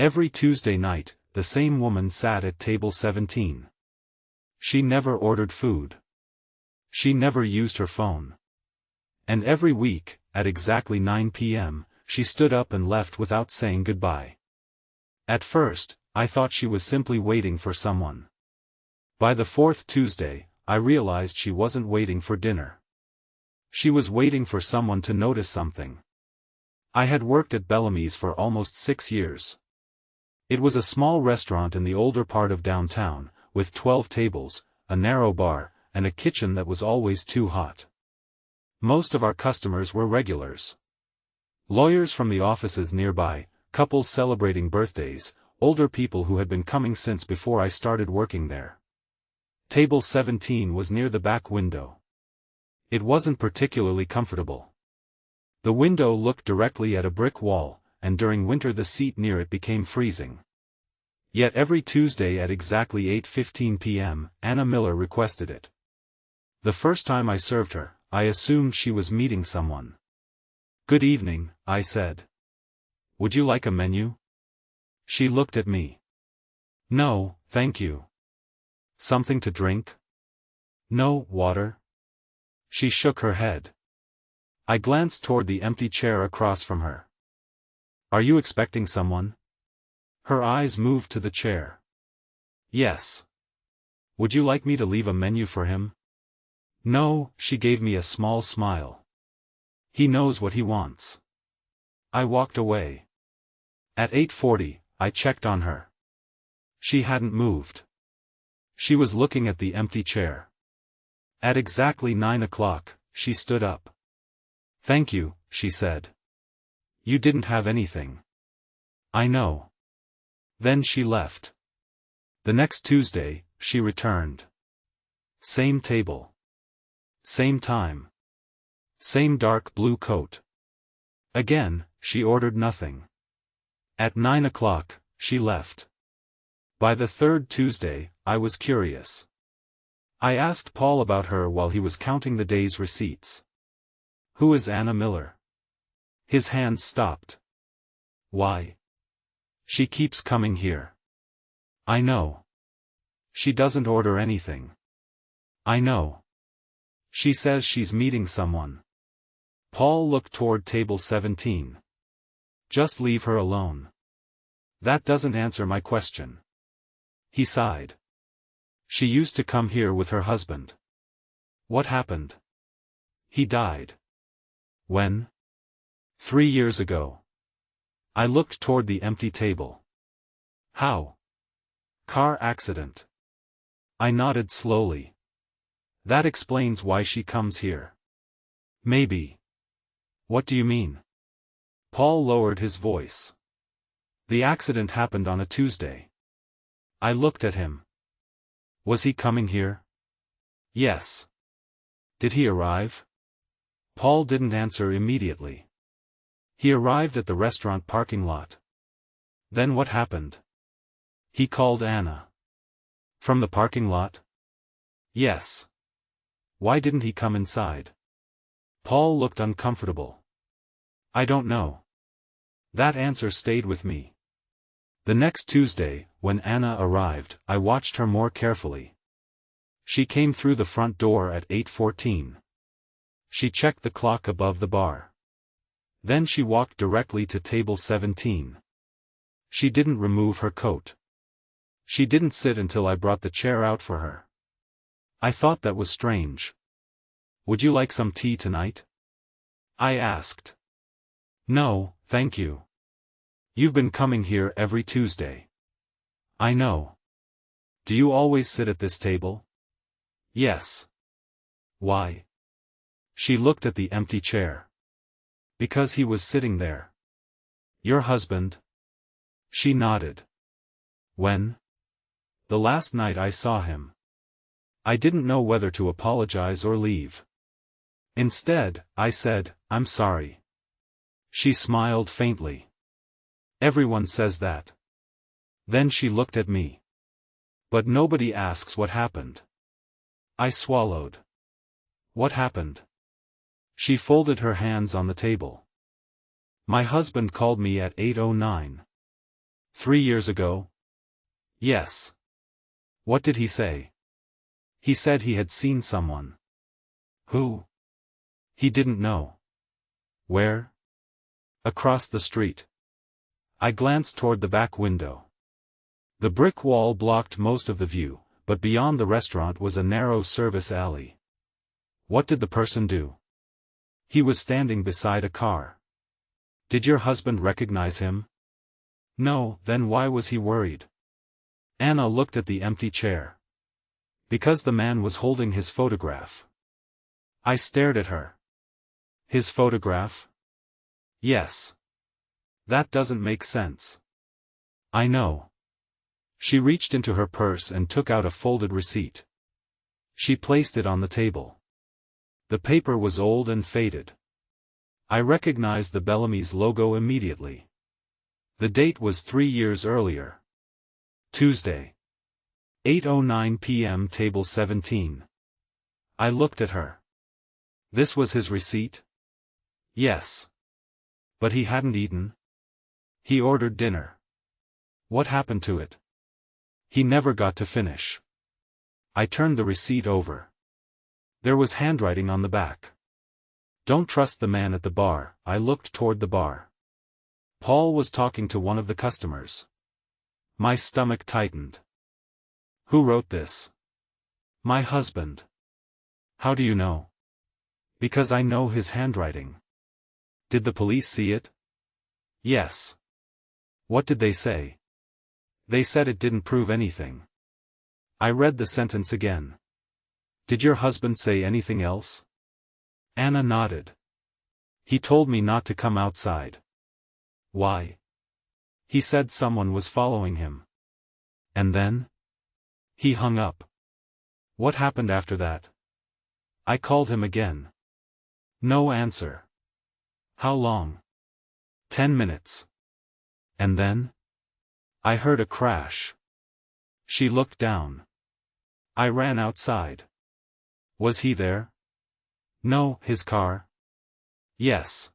Every Tuesday night, the same woman sat at table 17. She never ordered food. She never used her phone. And every week, at exactly 9 p.m., she stood up and left without saying goodbye. At first, I thought she was simply waiting for someone. By the fourth Tuesday, I realized she wasn't waiting for dinner. She was waiting for someone to notice something. I had worked at Bellamy's for almost 6 years. It was a small restaurant in the older part of downtown, with 12 tables, a narrow bar, and a kitchen that was always too hot. Most of our customers were regulars. Lawyers from the offices nearby, couples celebrating birthdays, older people who had been coming since before I started working there. Table 17 was near the back window. It wasn't particularly comfortable. The window looked directly at a brick wall, and during winter the seat near it became freezing. Yet every Tuesday at exactly 8:15 p.m., Anna Miller requested it. The first time I served her, I assumed she was meeting someone. "Good evening," I said. "Would you like a menu?" She looked at me. "No, thank you." "Something to drink?" "No, water." She shook her head. I glanced toward the empty chair across from her. "Are you expecting someone?" Her eyes moved to the chair. "Yes." "Would you like me to leave a menu for him?" "No," she gave me a small smile. "He knows what he wants." I walked away. At 8:40, I checked on her. She hadn't moved. She was looking at the empty chair. At exactly 9 o'clock, she stood up. "Thank you," she said. "You didn't have anything." "I know." Then she left. The next Tuesday, she returned. Same table. Same time. Same dark blue coat. Again, she ordered nothing. At 9 o'clock, she left. By the third Tuesday, I was curious. I asked Paul about her while he was counting the day's receipts. "Who is Anna Miller?" His hands stopped. "Why?" "She keeps coming here." "I know." "She doesn't order anything." "I know." "She says she's meeting someone." Paul looked toward table 17. "Just leave her alone." "That doesn't answer my question." He sighed. "She used to come here with her husband." "What happened?" "He died." "When?" 3 years ago." I looked toward the empty table. "How?" "Car accident." I nodded slowly. "That explains why she comes here." "Maybe." "What do you mean?" Paul lowered his voice. "The accident happened on a Tuesday." I looked at him. "Was he coming here?" "Yes." "Did he arrive?" Paul didn't answer immediately. "He arrived at the restaurant parking lot." "Then what happened?" "He called Anna." "From the parking lot?" "Yes." "Why didn't he come inside?" Paul looked uncomfortable. "I don't know." That answer stayed with me. The next Tuesday, when Anna arrived, I watched her more carefully. She came through the front door at 8:14. She checked the clock above the bar. Then she walked directly to table 17. She didn't remove her coat. She didn't sit until I brought the chair out for her. I thought that was strange. "Would you like some tea tonight?" I asked. "No, thank you. You've been coming here every Tuesday." "I know." "Do you always sit at this table?" "Yes." "Why?" She looked at the empty chair. "Because he was sitting there." "Your husband?" She nodded. "When?" "The last night I saw him." I didn't know whether to apologize or leave. Instead, I said, "I'm sorry." She smiled faintly. "Everyone says that." Then she looked at me. "But nobody asks what happened." I swallowed. "What happened?" She folded her hands on the table. "My husband called me at 8:09. 3 years ago? Yes. What did he say? He said he had seen someone. Who? He didn't know. Where? Across the street. I glanced toward the back window. The brick wall blocked most of the view, but beyond the restaurant was a narrow service alley. What did the person do? He was standing beside a car. Did your husband recognize him? No, then why was he worried? Anna looked at the empty chair. Because the man was holding his photograph. I stared at her. His photograph? Yes. That doesn't make sense. I know. She reached into her purse and took out a folded receipt. She placed it on the table. The paper was old and faded. I recognized the Bellamy's logo immediately. The date was 3 years earlier. Tuesday. 8:09 p.m. Table 17. I looked at her. This was his receipt? Yes. But he hadn't eaten. He ordered dinner. What happened to it? He never got to finish. I turned the receipt over. There was handwriting on the back. Don't trust the man at the bar. I looked toward the bar. Paul was talking to one of the customers. My stomach tightened. Who wrote this? My husband. How do you know? Because I know his handwriting. Did the police see it? Yes. What did they say? They said it didn't prove anything. I read the sentence again. Did your husband say anything else? Anna nodded. He told me not to come outside. Why? He said someone was following him. And then? He hung up. What happened after that? I called him again. No answer. How long? 10 minutes. And then? I heard a crash. She looked down. I ran outside. Was he there? No, his car? Yes.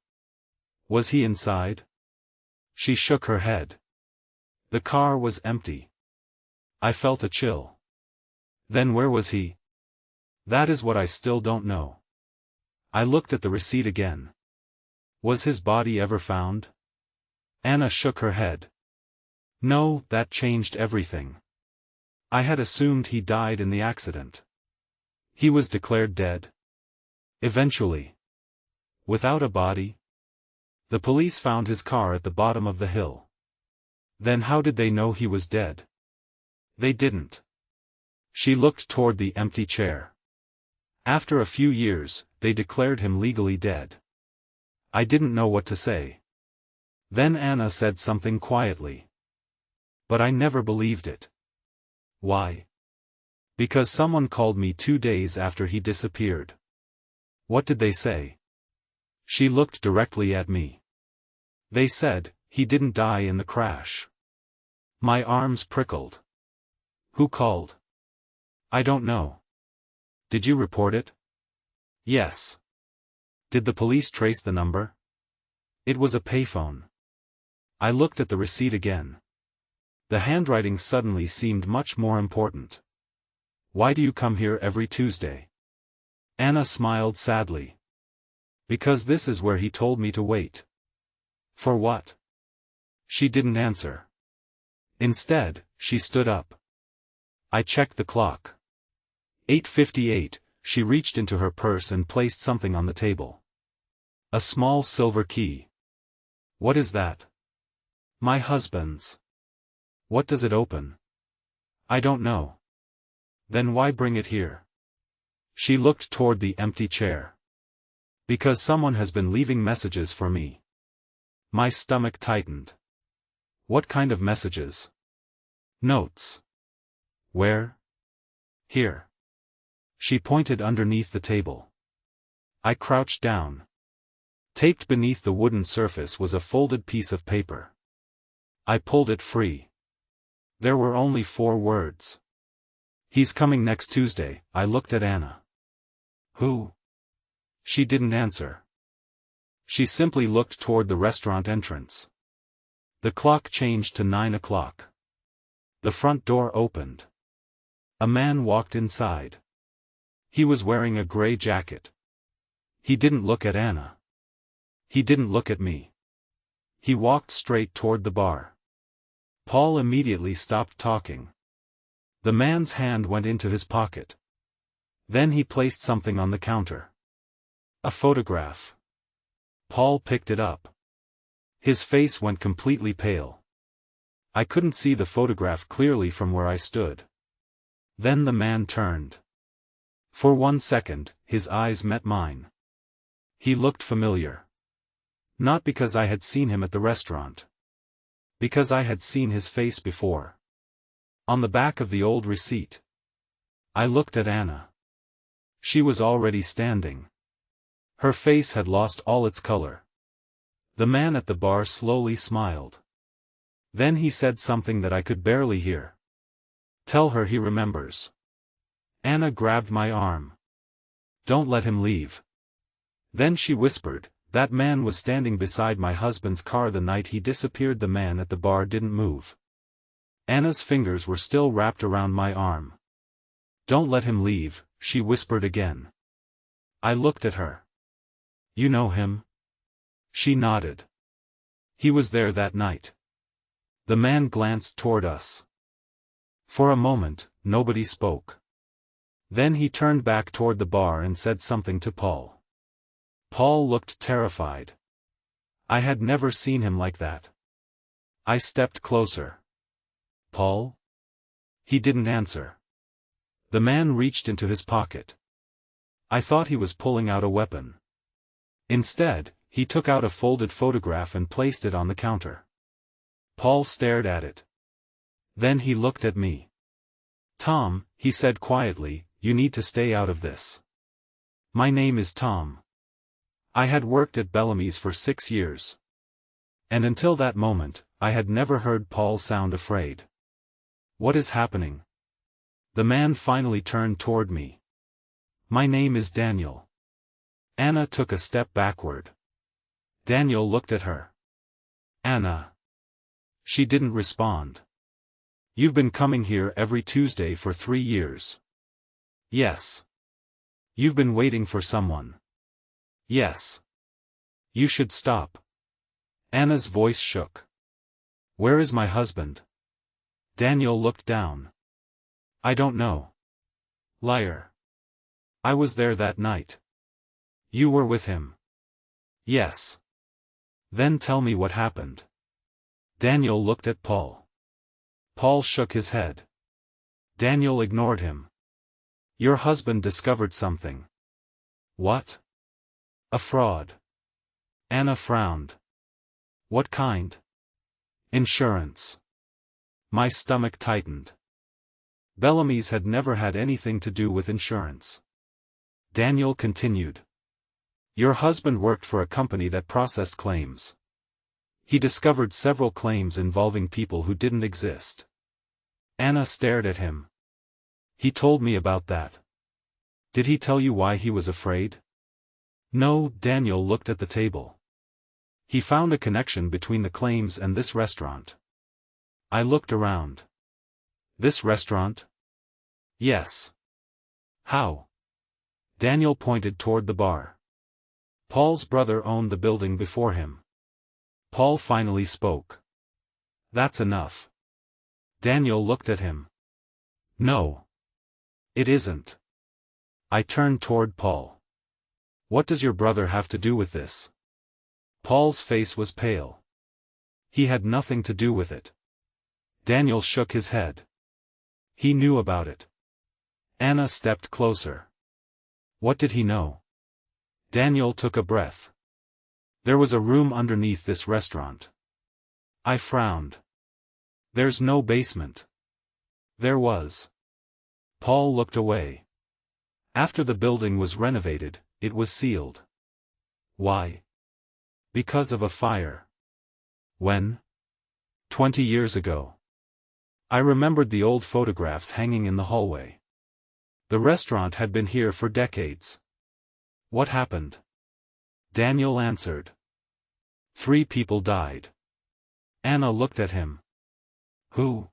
Was he inside? She shook her head. The car was empty. I felt a chill. Then where was he? That is what I still don't know. I looked at the receipt again. Was his body ever found? Anna shook her head. No, that changed everything. I had assumed he died in the accident. He was declared dead? Eventually. Without a body? The police found his car at the bottom of the hill. Then how did they know he was dead? They didn't. She looked toward the empty chair. After a few years, they declared him legally dead. I didn't know what to say. Then Anna said something quietly. But I never believed it. Why? Because someone called me 2 days after he disappeared. What did they say? She looked directly at me. They said, he didn't die in the crash. My arms prickled. Who called? I don't know. Did you report it? Yes. Did the police trace the number? It was a payphone. I looked at the receipt again. The handwriting suddenly seemed much more important. Why do you come here every Tuesday? Anna smiled sadly. Because this is where he told me to wait. For what? She didn't answer. Instead, she stood up. I checked the clock. 8:58, she reached into her purse and placed something on the table. A small silver key. What is that? My husband's. What does it open? I don't know. Then why bring it here? She looked toward the empty chair. Because someone has been leaving messages for me. My stomach tightened. What kind of messages? Notes. Where? Here. She pointed underneath the table. I crouched down. Taped beneath the wooden surface was a folded piece of paper. I pulled it free. There were only 4 words. He's coming next Tuesday. I looked at Anna. Who? She didn't answer. She simply looked toward the restaurant entrance. The clock changed to 9 o'clock. The front door opened. A man walked inside. He was wearing a gray jacket. He didn't look at Anna. He didn't look at me. He walked straight toward the bar. Paul immediately stopped talking. The man's hand went into his pocket. Then he placed something on the counter. A photograph. Paul picked it up. His face went completely pale. I couldn't see the photograph clearly from where I stood. Then the man turned. For 1 second, his eyes met mine. He looked familiar. Not because I had seen him at the restaurant. Because I had seen his face before. On the back of the old receipt. I looked at Anna. She was already standing. Her face had lost all its color. The man at the bar slowly smiled. Then he said something that I could barely hear. Tell her he remembers. Anna grabbed my arm. Don't let him leave. Then she whispered, that man was standing beside my husband's car the night he disappeared. The man at the bar didn't move. Anna's fingers were still wrapped around my arm. Don't let him leave, she whispered again. I looked at her. You know him? She nodded. He was there that night. The man glanced toward us. For a moment, nobody spoke. Then he turned back toward the bar and said something to Paul. Paul looked terrified. I had never seen him like that. I stepped closer. Paul? He didn't answer. The man reached into his pocket. I thought he was pulling out a weapon. Instead, he took out a folded photograph and placed it on the counter. Paul stared at it. Then he looked at me. Tom, he said quietly, you need to stay out of this. My name is Tom. I had worked at Bellamy's for 6 years. And until that moment, I had never heard Paul sound afraid. What is happening? The man finally turned toward me. My name is Daniel. Anna took a step backward. Daniel looked at her. Anna. She didn't respond. You've been coming here every Tuesday for 3 years. Yes. You've been waiting for someone. Yes. You should stop. Anna's voice shook. Where is my husband? Daniel looked down. I don't know. Liar. I was there that night. You were with him. Yes. Then tell me what happened. Daniel looked at Paul. Paul shook his head. Daniel ignored him. Your husband discovered something. What? A fraud. Anna frowned. What kind? Insurance. My stomach tightened. Bellamy's had never had anything to do with insurance. Daniel continued. Your husband worked for a company that processed claims. He discovered several claims involving people who didn't exist. Anna stared at him. He told me about that. Did he tell you why he was afraid? No, Daniel looked at the table. He found a connection between the claims and this restaurant. I looked around. This restaurant? Yes. How? Daniel pointed toward the bar. Paul's brother owned the building before him. Paul finally spoke. That's enough. Daniel looked at him. No. It isn't. I turned toward Paul. What does your brother have to do with this? Paul's face was pale. He had nothing to do with it. Daniel shook his head. He knew about it. Anna stepped closer. What did he know? Daniel took a breath. There was a room underneath this restaurant. I frowned. There's no basement. There was. Paul looked away. After the building was renovated, it was sealed. Why? Because of a fire. When? 20 years ago. I remembered the old photographs hanging in the hallway. The restaurant had been here for decades. What happened? Daniel answered. 3 people died. Anna looked at him. Who?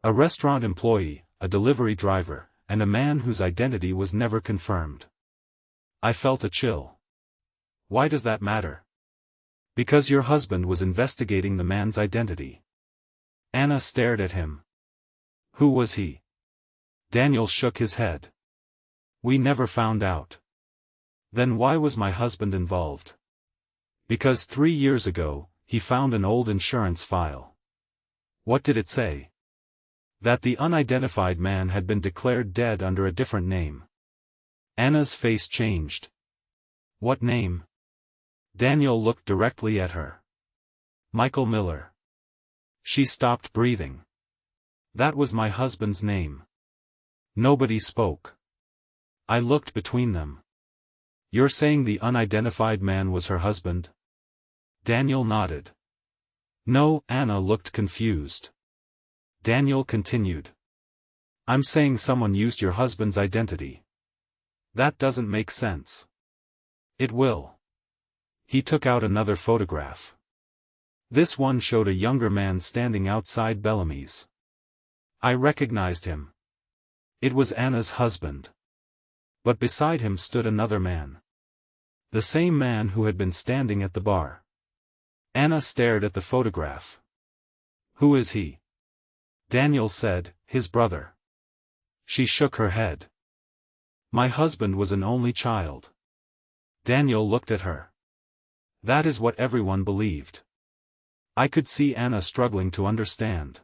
A restaurant employee, a delivery driver, and a man whose identity was never confirmed. I felt a chill. Why does that matter? Because your husband was investigating the man's identity. Anna stared at him. Who was he? Daniel shook his head. We never found out. Then why was my husband involved? Because 3 years ago, he found an old insurance file. What did it say? That the unidentified man had been declared dead under a different name. Anna's face changed. What name? Daniel looked directly at her. Michael Miller. She stopped breathing. That was my husband's name. Nobody spoke. I looked between them. You're saying the unidentified man was her husband? Daniel nodded. No, Anna looked confused. Daniel continued. I'm saying someone used your husband's identity. That doesn't make sense. It will. He took out another photograph. This one showed a younger man standing outside Bellamy's. I recognized him. It was Anna's husband. But beside him stood another man. The same man who had been standing at the bar. Anna stared at the photograph. Who is he? Daniel said, his brother. She shook her head. My husband was an only child. Daniel looked at her. That is what everyone believed. I could see Anna struggling to understand.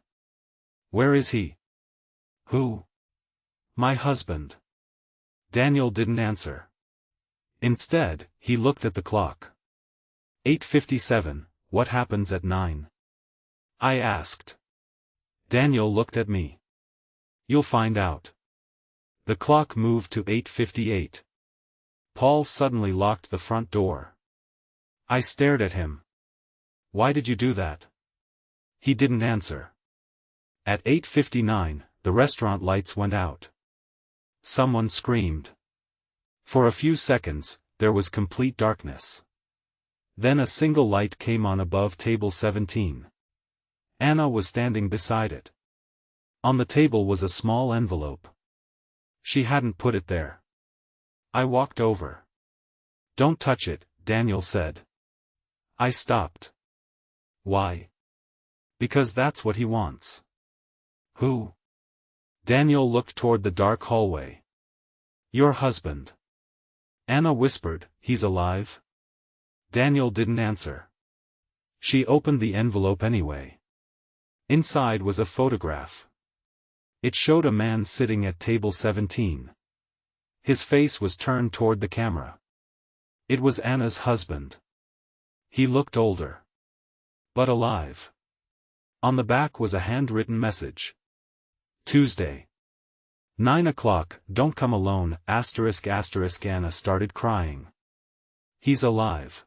Where is he? Who? My husband. Daniel didn't answer. Instead, he looked at the clock. 8:57, what happens at 9? I asked. Daniel looked at me. You'll find out. The clock moved to 8:58. Paul suddenly locked the front door. I stared at him. Why did you do that? He didn't answer. At 8:59, the restaurant lights went out. Someone screamed. For a few seconds, there was complete darkness. Then a single light came on above table 17. Anna was standing beside it. On the table was a small envelope. She hadn't put it there. I walked over. Don't touch it, Daniel said. I stopped. Why? Because that's what he wants. Who? Daniel looked toward the dark hallway. Your husband. Anna whispered, he's alive? Daniel didn't answer. She opened the envelope anyway. Inside was a photograph. It showed a man sitting at table 17. His face was turned toward the camera. It was Anna's husband. He looked older. But alive. On the back was a handwritten message. Tuesday. 9 o'clock, don't come alone, ****. Anna started crying. He's alive.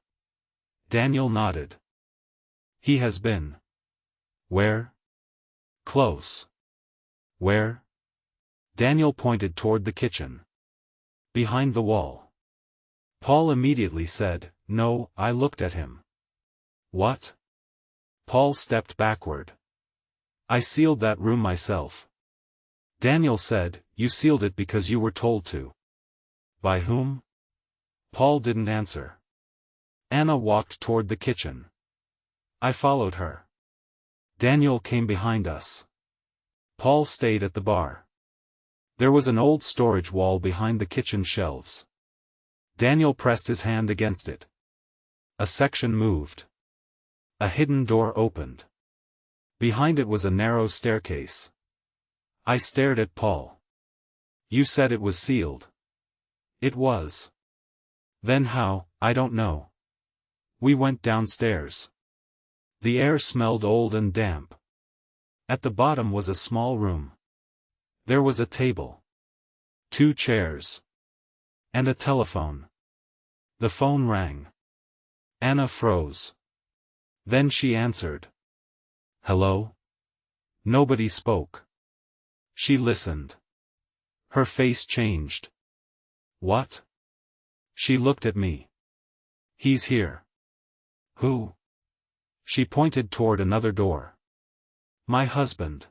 Daniel nodded. He has been. Where? Close. Where? Daniel pointed toward the kitchen. Behind the wall. Paul immediately said, no, I looked at him. What? Paul stepped backward. I sealed that room myself. Daniel said, you sealed it because you were told to. By whom? Paul didn't answer. Anna walked toward the kitchen. I followed her. Daniel came behind us. Paul stayed at the bar. There was an old storage wall behind the kitchen shelves. Daniel pressed his hand against it. A section moved. A hidden door opened. Behind it was a narrow staircase. I stared at Paul. You said it was sealed. It was. Then how, I don't know. We went downstairs. The air smelled old and damp. At the bottom was a small room. There was a table. 2 chairs. And a telephone. The phone rang. Anna froze. Then she answered. Hello? Nobody spoke. She listened. Her face changed. What? She looked at me. He's here. Who? She pointed toward another door. My husband.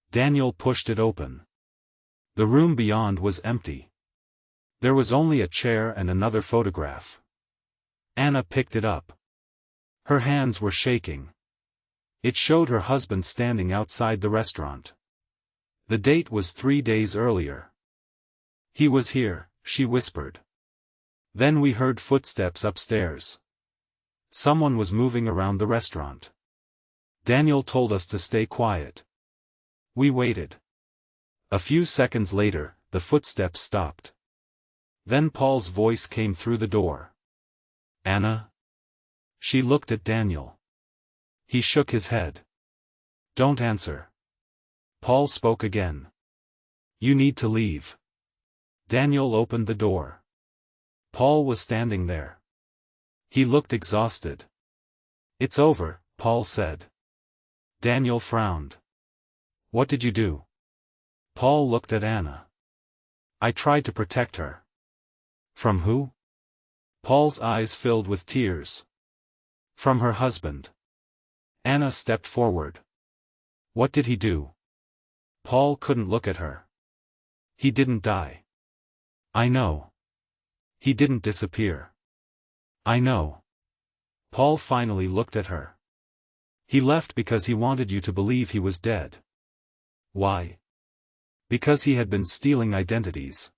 Daniel pushed it open. The room beyond was empty. There was only a chair and another photograph. Anna picked it up. Her hands were shaking. It showed her husband standing outside the restaurant. The date was 3 days earlier. He was here, she whispered. Then we heard footsteps upstairs. Someone was moving around the restaurant. Daniel told us to stay quiet. We waited. A few seconds later, the footsteps stopped. Then Paul's voice came through the door. Anna? She looked at Daniel. He shook his head. Don't answer. Paul spoke again. You need to leave. Daniel opened the door. Paul was standing there. He looked exhausted. It's over, Paul said. Daniel frowned. What did you do? Paul looked at Anna. I tried to protect her. From who? Paul's eyes filled with tears. From her husband. Anna stepped forward. What did he do? Paul couldn't look at her. He didn't die. I know. He didn't disappear. I know. Paul finally looked at her. He left because he wanted you to believe he was dead. Why? Because he had been stealing identities.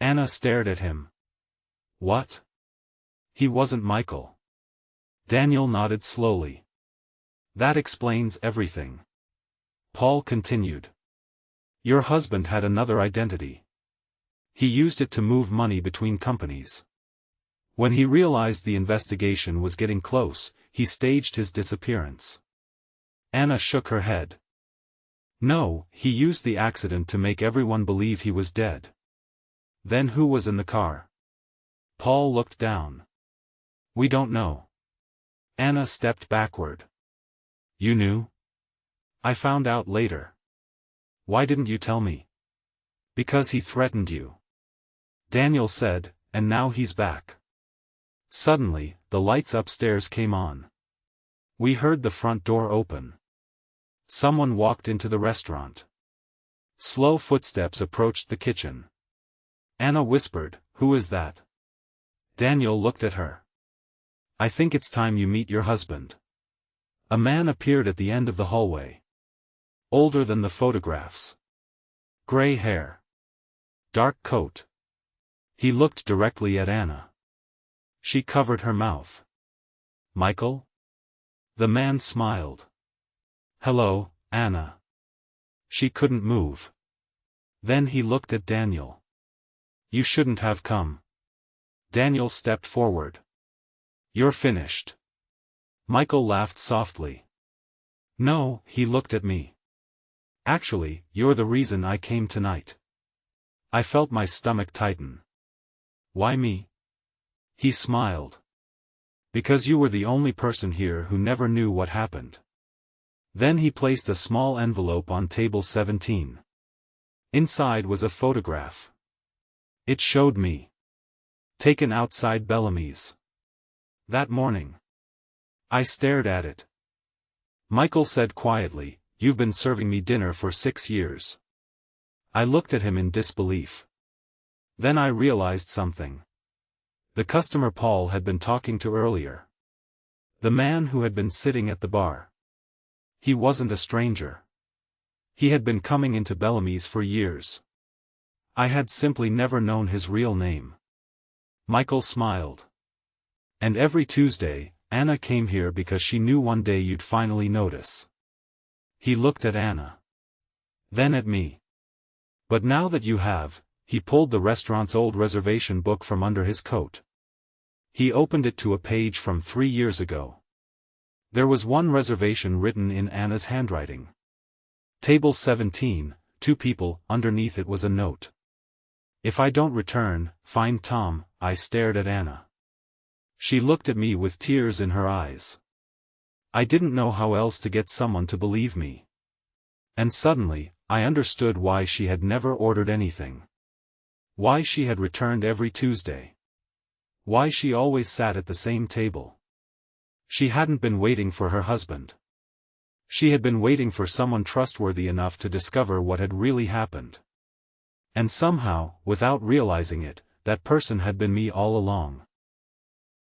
Anna stared at him. What? He wasn't Michael. Daniel nodded slowly. That explains everything. Paul continued. Your husband had another identity. He used it to move money between companies. When he realized the investigation was getting close, he staged his disappearance. Anna shook her head. No, he used the accident to make everyone believe he was dead. Then who was in the car? Paul looked down. We don't know. Anna stepped backward. You knew? I found out later. Why didn't you tell me? Because he threatened you. Daniel said, and now he's back. Suddenly, the lights upstairs came on. We heard the front door open. Someone walked into the restaurant. Slow footsteps approached the kitchen. Anna whispered, Who is that? Daniel looked at her. I think it's time you meet your husband. A man appeared at the end of the hallway. Older than the photographs. Gray hair. Dark coat. He looked directly at Anna. She covered her mouth. Michael? The man smiled. Hello, Anna. She couldn't move. Then he looked at Daniel. You shouldn't have come. Daniel stepped forward. You're finished. Michael laughed softly. No, he looked at me. Actually, you're the reason I came tonight. I felt my stomach tighten. Why me? He smiled. Because you were the only person here who never knew what happened. Then he placed a small envelope on table 17. Inside was a photograph. It showed me. Taken outside Bellamy's. That morning. I stared at it. Michael said quietly, You've been serving me dinner for 6 years. I looked at him in disbelief. Then I realized something. The customer Paul had been talking to earlier. The man who had been sitting at the bar. He wasn't a stranger. He had been coming into Bellamy's for years. I had simply never known his real name. Michael smiled. And every Tuesday, Anna came here because she knew one day you'd finally notice. He looked at Anna. Then at me. But now that you have, he pulled the restaurant's old reservation book from under his coat. He opened it to a page from 3 years ago. There was one reservation written in Anna's handwriting. Table 17, 2 people, underneath it was a note. If I don't return, find Tom. I stared at Anna. She looked at me with tears in her eyes. I didn't know how else to get someone to believe me. And suddenly, I understood why she had never ordered anything. Why she had returned every Tuesday. Why she always sat at the same table. She hadn't been waiting for her husband. She had been waiting for someone trustworthy enough to discover what had really happened. And somehow, without realizing it, that person had been me all along.